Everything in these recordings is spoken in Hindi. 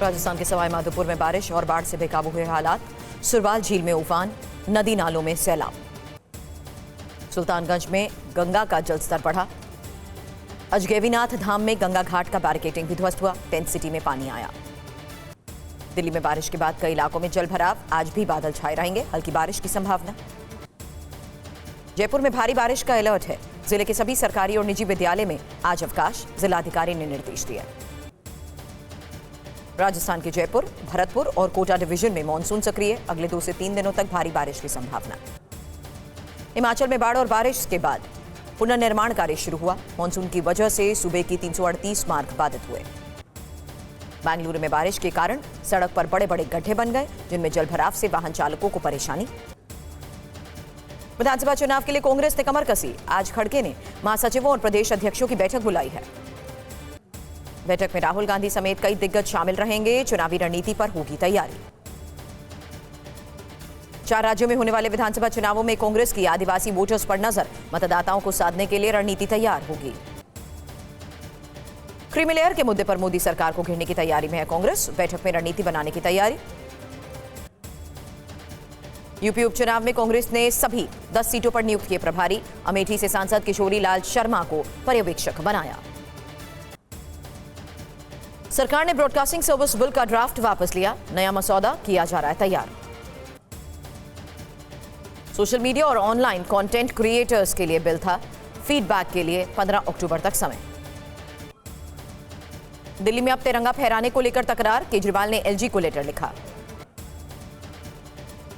राजस्थान के सवाई माधोपुर में बारिश और बाढ़ से बेकाबू हुए हालात। सुरवाल झील में उफान, नदी नालों में सैलाब। सुल्तानगंज में गंगा का जलस्तर बढ़ा। अजगैवीनाथ धाम में गंगा घाट का बैरिकेडिंग भी ध्वस्त हुआ। टेंट सिटी में पानी आया। दिल्ली में बारिश के बाद कई इलाकों में जल भराव। आज भी बादल छाए रहेंगे, हल्की बारिश की संभावना। जयपुर में भारी बारिश का अलर्ट है। जिले के सभी सरकारी और निजी विद्यालय में आज अवकाश, जिलाधिकारी ने निर्देश दिया। राजस्थान के जयपुर, भरतपुर और कोटा डिवीजन में मानसून सक्रिय। अगले 2 से 3 दिनों तक भारी बारिश की संभावना। हिमाचल में बाढ़ और बारिश के बाद पुनर्निर्माण कार्य शुरू हुआ। मानसून की वजह से सूबे की 338 मार्ग बाधित हुए। बेंगलुरु में बारिश के कारण सड़क पर बड़े बड़े गड्ढे बन गए, जिनमें जलभराव से वाहन चालकों को परेशानी। विधानसभा चुनाव के लिए कांग्रेस ने कमर कसी। आज खड़गे ने महासचिवों और प्रदेश अध्यक्षों की बैठक बुलाई है। बैठक में राहुल गांधी समेत कई दिग्गज शामिल रहेंगे। चुनावी रणनीति पर होगी तैयारी। 4 राज्यों में होने वाले विधानसभा चुनावों में कांग्रेस की आदिवासी वोटर्स पर नजर। मतदाताओं को साधने के लिए रणनीति तैयार होगी। क्रीमी लेयर के मुद्दे पर मोदी सरकार को घेरने की तैयारी में है कांग्रेस। बैठक में रणनीति बनाने की तैयारी। यूपी उपचुनाव में कांग्रेस ने सभी 10 सीटों पर नियुक्त किए प्रभारी। अमेठी से सांसद किशोरी लाल शर्मा को पर्यवेक्षक बनाया। सरकार ने ब्रॉडकास्टिंग सर्विस बिल का ड्राफ्ट वापस लिया। नया मसौदा किया जा रहा है तैयार। सोशल मीडिया और ऑनलाइन कंटेंट क्रिएटर्स के लिए बिल था। फीडबैक के लिए 15 अक्टूबर तक समय। दिल्ली में अब तिरंगा फहराने को लेकर तकरार। केजरीवाल ने एलजी को लेटर लिखा।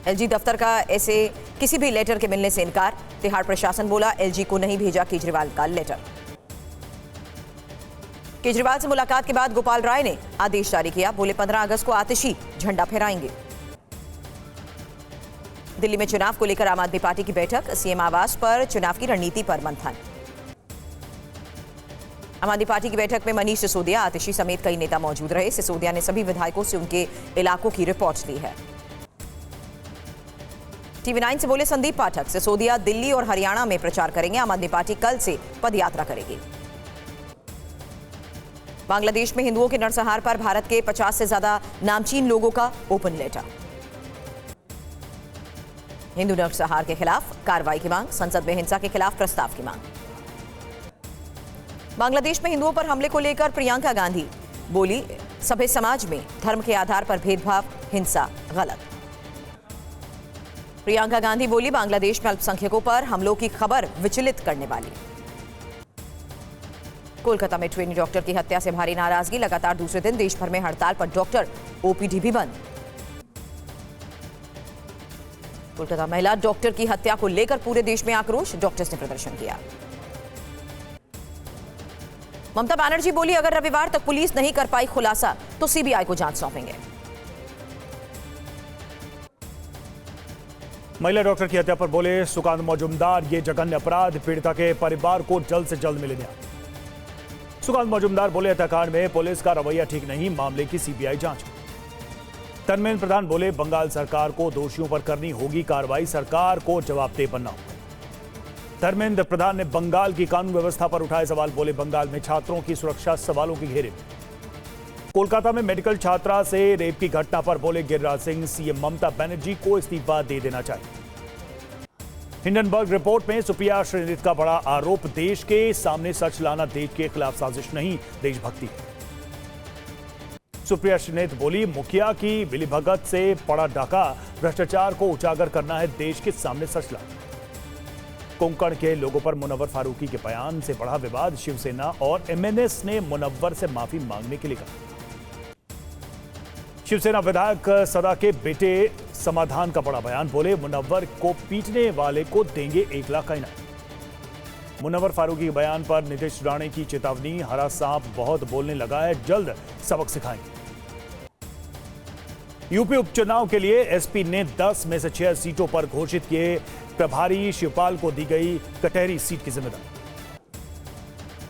एलजी दफ्तर का ऐसे किसी भी लेटर के मिलने से इनकार। तिहाड़ प्रशासन बोला एलजी को नहीं भेजा केजरीवाल का लेटर। केजरीवाल से मुलाकात के बाद गोपाल राय ने आदेश जारी किया। बोले 15 अगस्त को आतिशी झंडा फहराएंगे। दिल्ली में चुनाव को लेकर आम आदमी पार्टी की बैठक। सीएम आवास पर चुनाव की रणनीति पर मंथन। आम आदमी पार्टी की बैठक में मनीष सिसोदिया, आतिशी समेत कई नेता मौजूद रहे। सिसोदिया ने सभी विधायकों से उनके इलाकों की रिपोर्ट ली है। TV9 से बोले संदीप पाठक, सिसोदिया दिल्ली और हरियाणा में प्रचार करेंगे। आम आदमी पार्टी कल से पदयात्रा करेगी। बांग्लादेश में हिंदुओं के नरसंहार पर भारत के 50 से ज्यादा नामचीन लोगों का ओपन लेटर। हिंदू नरसंहार के खिलाफ कार्रवाई की मांग। संसद में हिंसा के खिलाफ प्रस्ताव की मांग। बांग्लादेश में हिंदुओं पर हमले को लेकर प्रियंका गांधी बोली, सभ्य समाज में धर्म के आधार पर भेदभाव, हिंसा गलत। प्रियंका गांधी बोली, बांग्लादेश में अल्पसंख्यकों पर हमलों की खबर विचलित करने वाली। कोलकाता में ट्रेनी डॉक्टर की हत्या से भारी नाराजगी। लगातार दूसरे दिन देश भर में हड़ताल पर डॉक्टर, ओपीडी भी बंद। कोलकाता महिला डॉक्टर की हत्या को लेकर पूरे देश में आक्रोश। डॉक्टर्स ने प्रदर्शन किया। ममता बनर्जी बोली, अगर रविवार तक पुलिस नहीं कर पाई खुलासा तो सीबीआई को जांच सौंपेंगे। महिला डॉक्टर की हत्या पर बोले सुकांत मजुमदार, ये जघन्य अपराध, पीड़िता के परिवार को जल्द से जल्द मिले न्याय। सुकांत मजुमदार बोले हत्याकांड में पुलिस का रवैया ठीक नहीं, मामले की सीबीआई जांच। धर्मेंद्र प्रधान बोले बंगाल सरकार को दोषियों पर करनी होगी कार्रवाई, सरकार को जवाबदेह बनना होगा। धर्मेंद्र प्रधान ने बंगाल की कानून व्यवस्था पर उठाए सवाल। बोले बंगाल में छात्रों की सुरक्षा सवालों की घेरे में। कोलकाता में मेडिकल छात्रा से रेप की घटना पर बोले गिरिराज सिंह, सीएम ममता बनर्जी को इस्तीफा दे देना चाहिए। हिंडनबर्ग रिपोर्ट में सुप्रिया श्रीनिधि का बड़ा आरोप, देश के सामने सच लाना देश के खिलाफ साजिश नहीं, देशभक्ति। सुप्रिया श्रीनिधि बोली, मुखिया की मिलीभगत से पड़ा डाका, भ्रष्टाचार को उजागर करना है, देश के सामने सच लाना। कोंकण के लोगों पर मुनव्वर फारूकी के बयान से बढ़ा विवाद। शिवसेना और एमएनएस ने मुनव्वर से माफी मांगने के लिए कहा। शिवसेना विधायक सदा के बेटे समाधान का बड़ा बयान। बोले मुनव्वर को पीटने वाले को देंगे 1 लाख का इनाम। मुनव्वर फारूकी के बयान पर नीतीश राणे की चेतावनी, हरा सांप बहुत बोलने लगा है, जल्द सबक सिखाएंगे। यूपी उपचुनाव के लिए एसपी ने 10 में से 6 सीटों पर घोषित किए प्रभारी। शिवपाल को दी गई कटहरी सीट की जिम्मेदारी।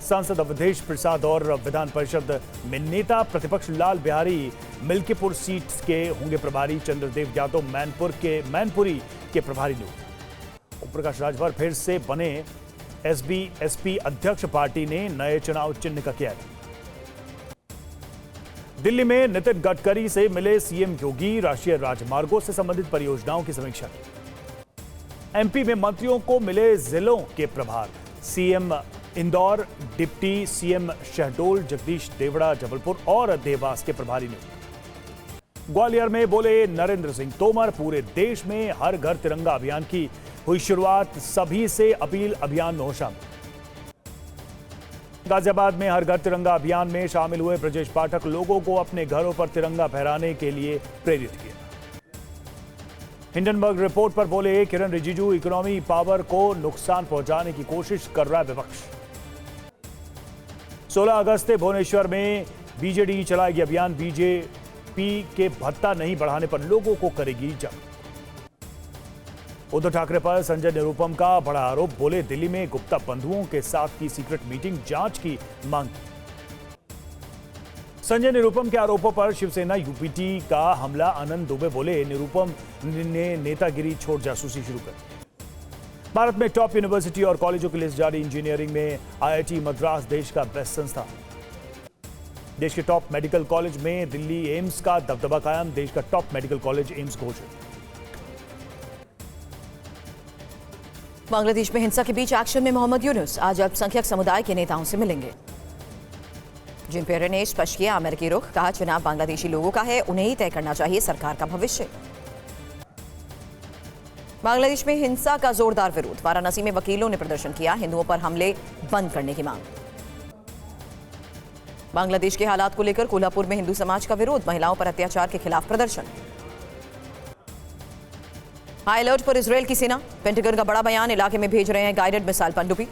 सांसद अवधेश प्रसाद और विधान परिषद में नेता प्रतिपक्ष लाल बिहारी मिल्कीपुर सीट के होंगे प्रभारी। चंद्रदेव यादव मैनपुरी के प्रभारी नियुक्त। ओम प्रकाश राजभर फिर से बने एसपी अध्यक्ष। पार्टी ने नए चुनाव चिन्ह का किया। दिल्ली में नितिन गडकरी से मिले सीएम योगी, राष्ट्रीय राजमार्गों से संबंधित परियोजनाओं की समीक्षा की। एमपी में मंत्रियों को मिले जिलों के प्रभार, CM Indore, deputy CM Shahdol, Jagdish Devda Jabalpur और देवास के प्रभारी ने। ग्वालियर में बोले नरेंद्र सिंह तोमर, पूरे देश में हर घर तिरंगा अभियान की हुई शुरुआत, सभी से अपील अभियान में हो शामिल। गाजियाबाद में हर घर तिरंगा अभियान में शामिल हुए ब्रजेश पाठक लोगों को अपने घरों पर तिरंगा फहराने के लिए प्रेरित किया। हिंडनबर्ग रिपोर्ट पर बोले किरण रिजिजू, इकोनॉमी पावर को नुकसान पहुंचाने की कोशिश कर रहा है विपक्ष। 16 अगस्त से भुवनेश्वर में बीजेडी चलाएगी अभियान, बीजेपी के भत्ता नहीं बढ़ाने पर लोगों को करेगी जंग। उद्धव ठाकरे पर संजय निरुपम का बड़ा आरोप, बोले दिल्ली में गुप्ता बंधुओं के साथ की सीक्रेट मीटिंग, जांच की मांग की। संजय निरुपम के आरोपों पर शिवसेना यूपीटी का हमला, आनंद दुबे बोले निरुपम ने नेतागिरी छोड़ जासूसी शुरू कर दी। भारत में टॉप यूनिवर्सिटी और कॉलेजों की लिस्ट जारी, इंजीनियरिंग में आईआईटी मद्रास देश का बेस्ट संस्थान। देश के टॉप मेडिकल कॉलेज में दिल्ली एम्स का दबदबा कायम, देश का टॉप मेडिकल कॉलेज एम्स घोषित। बांग्लादेश में हिंसा के बीच एक्शन में मोहम्मद यूनुस आज अल्पसंख्यक समुदाय के नेताओं से मिलेंगे। जिन पेरे ने स्पष्ट किया अमेरिकी रुख, कहा चुनाव बांग्लादेशी लोगों का है, उन्हें ही तय करना चाहिए सरकार का भविष्य। बांग्लादेश में हिंसा का जोरदार विरोध, वाराणसी में वकीलों ने प्रदर्शन किया, हिंदुओं पर हमले बंद करने की मांग। बांग्लादेश के हालात को लेकर कोल्हापुर में हिंदू समाज का विरोध, महिलाओं पर अत्याचार के खिलाफ प्रदर्शन। हाई अलर्ट पर इजरायल की सेना, पेंटागन का बड़ा बयान, इलाके में भेज रहे हैं गाइडेड मिसाइल पनडुब्बी।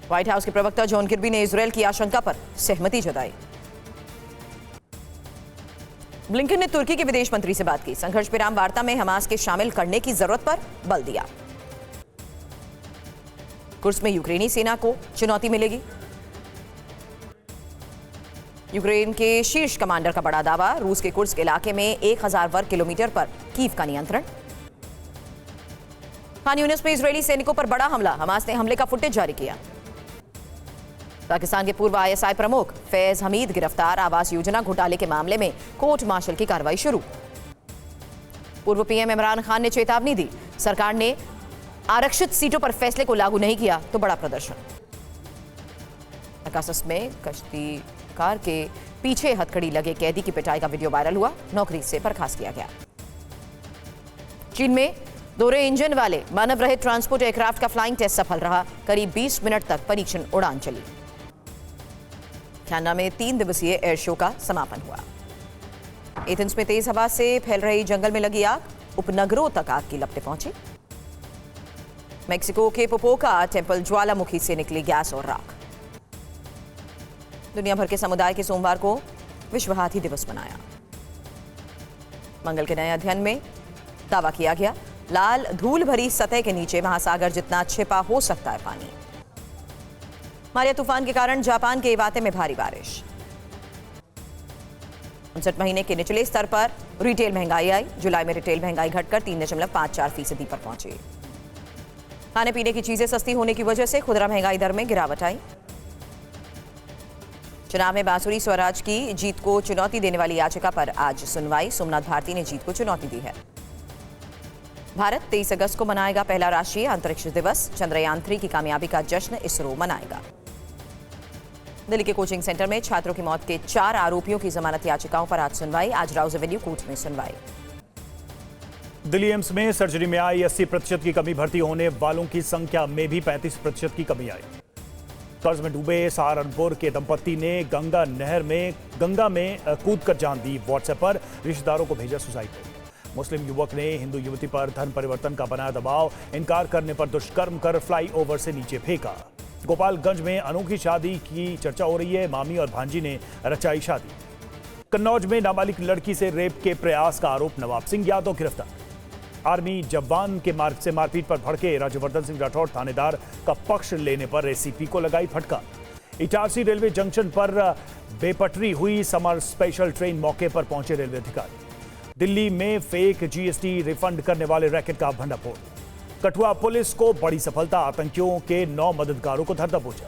व्हाइट हाउस के प्रवक्ता जॉन किर्बी ने इजरायल की आशंका पर सहमति जताई। ब्लिंकन ने तुर्की के विदेश मंत्री से बात की, संघर्ष विराम वार्ता में हमास के शामिल करने की जरूरत पर बल दिया। कुर्स में यूक्रेनी सेना को चुनौती मिलेगी, यूक्रेन के शीर्ष कमांडर का बड़ा दावा, रूस के कुर्स्क इलाके में 1000 वर्ग किलोमीटर पर कीव का नियंत्रण। खान यूनिस में इजरायली सैनिकों पर बड़ा हमला, हमास ने हमले का फुटेज जारी किया। पाकिस्तान के पूर्व आईएसआई प्रमुख फैज हमीद गिरफ्तार, आवास योजना घोटाले के मामले में कोर्ट मार्शल की कार्रवाई शुरू। पूर्व पीएम इमरान खान ने चेतावनी दी, सरकार ने आरक्षित सीटों पर फैसले को लागू नहीं किया तो बड़ा प्रदर्शन। अकासस में कश्ती कार के पीछे हथकड़ी लगे कैदी की पिटाई का वीडियो वायरल हुआ, नौकरी से बर्खास्त किया गया। चीन में दोहरे इंजन वाले मानव रहित ट्रांसपोर्ट एयरक्राफ्ट का फ्लाइंग टेस्ट सफल रहा, करीब 20 मिनट तक परीक्षण उड़ान चली। ख्याना में 3 दिवसीय एयर शो का समापन हुआ। एथेंस में तेज हवा से फैल रही जंगल में लगी आग, उपनगरों तक आग की लपटें पहुंची। मेक्सिको के पोपोका टेम्पल ज्वालामुखी से निकली गैस और राख। दुनिया भर के समुदाय के सोमवार को विश्व हाथी दिवस मनाया। मंगल के नए अध्ययन में दावा किया गया, लाल धूल भरी सतह के नीचे महासागर जितना छिपा हो सकता है पानी। मारिया तूफान के कारण जापान के इवाते में भारी बारिश। 59 महीने के निचले स्तर पर रिटेल महंगाई आई, जुलाई में रिटेल महंगाई घटकर 3.54% पर पहुंची। खाने पीने की चीजें सस्ती होने की वजह से खुदरा महंगाई दर में गिरावट आई। चुनाव में बांसुरी स्वराज की जीत को चुनौती देने वाली याचिका पर आज सुनवाई, सोमनाथ भारती ने जीत को चुनौती दी है। भारत 23 अगस्त को मनाएगा पहला राष्ट्रीय अंतरिक्ष दिवस, चंद्रयान 3 की कामयाबी का जश्न इसरो मनाएगा। दिल्ली के कोचिंग सेंटर में छात्रों की मौत के 4 आरोपियों की जमानत याचिकाओं पर आज सुनवाई, आज राउज एवेन्यू कोर्ट में सुनवाई। दिल्ली एम्स में सर्जरी में आई 80% की कमी, भर्ती होने वालों की संख्या में भी 35% की कमी आई। कर्ज में डूबे सहारनपुर के दंपति ने गंगा में कूदकर जान दी, व्हाट्सएप पर रिश्तेदारों को भेजा सुसाइड नोट। मुस्लिम युवक ने हिंदू युवती पर धन परिवर्तन का बनाया दबाव, इनकार करने पर दुष्कर्म कर फ्लाईओवर से नीचे फेंका। गोपालगंज में अनोखी शादी की चर्चा हो रही है, मामी और भांजी ने रचाई शादी। कन्नौज में नाबालिग लड़की से रेप के प्रयास का आरोप, नवाब सिंह यादव गिरफ्तार। आर्मी जवान के मार्ग से मारपीट पर भड़के राज्यवर्धन सिंह राठौड़, थानेदार का पक्ष लेने पर एसीपी को लगाई फटकार। इटारसी रेलवे जंक्शन पर बेपटरी हुई समर स्पेशल ट्रेन, मौके पर पहुंचे रेलवे अधिकारी। दिल्ली में फेक जीएसटी रिफंड करने वाले रैकेट का भंडाफोड़। कठुआ पुलिस को बड़ी सफलता, आतंकियों के 9 मददगारों को धर दबोचा।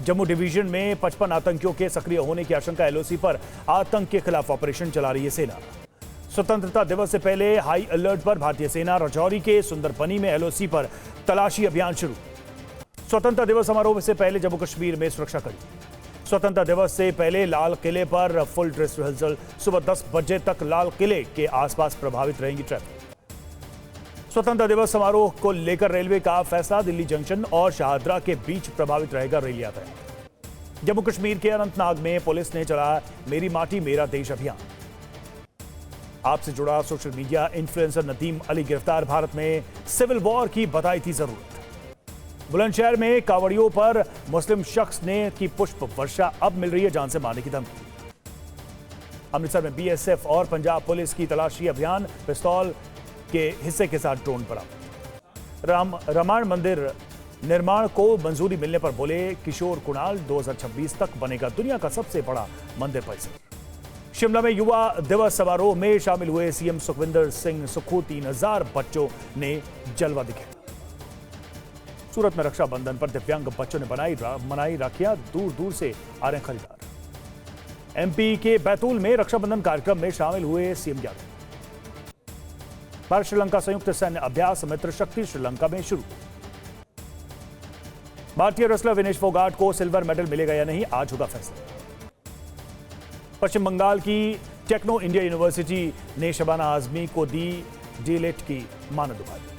जम्मू डिवीजन में 55 आतंकियों के सक्रिय होने की आशंका। एलओसी पर आतंक के खिलाफ ऑपरेशन चला रही है सेना। स्वतंत्रता दिवस से पहले हाई अलर्ट पर भारतीय सेना। राजौरी के सुंदरपनी में एलओसी पर तलाशी अभियान शुरू। स्वतंत्रता दिवस समारोह से पहले जम्मू कश्मीर में सुरक्षा कड़ी। स्वतंत्रता दिवस से पहले लाल किले पर फुल ड्रेस रिहर्सल। सुबह 10 बजे तक लाल किले के आसपास प्रभावित रहेंगी ट्रैफिक। स्वतंत्रता दिवस समारोह को लेकर रेलवे का फैसला। दिल्ली जंक्शन और शाहदरा के बीच प्रभावित रहेगा रेल यातायात। जम्मू कश्मीर के अनंतनाग में पुलिस ने चलाया मेरी माटी मेरा देश अभियान। आपसे जुड़ा social media influencer Nadeem Ali गिरफ्तार। भारत में सिविल वॉर की बताई थी जरूरत। बुलंदशहर में कावड़ियों पर मुस्लिम शख्स ने की पुष्प वर्षा। अब मिल रही है जान से मारने की धमकी। अमृतसर में बीएसएफ और पंजाब पुलिस की तलाशी अभियान। पिस्तौल के हिस्से के साथ ड्रोन बरामद। रामायण मंदिर निर्माण को मंजूरी मिलने पर बोले किशोर कुणाल 2026 तक बनेगा दुनिया का सबसे बड़ा मंदिर परिसर। शिमला में युवा दिवस समारोह में शामिल हुए सीएम सुखविंदर सिंह सुक्खू। 3000 बच्चों ने जलवा दिखाया। सूरत में रक्षाबंधन पर दिव्यांग बच्चों ने मनाई राखियां। दूर दूर से आ रहे खरीदार। एमपी के बैतूल में रक्षाबंधन कार्यक्रम में शामिल हुए सीएम यादव। भारत श्रीलंका संयुक्त सैन्य अभ्यास मित्र शक्ति श्रीलंका में शुरू। भारतीय रेसलर विनेश फोगाट को सिल्वर मेडल मिलेगा या नहीं, आज होगा फैसला। पश्चिम बंगाल की टेक्नो इंडिया यूनिवर्सिटी ने शबाना आजमी को दी डीएलएड की मानद उपाधि।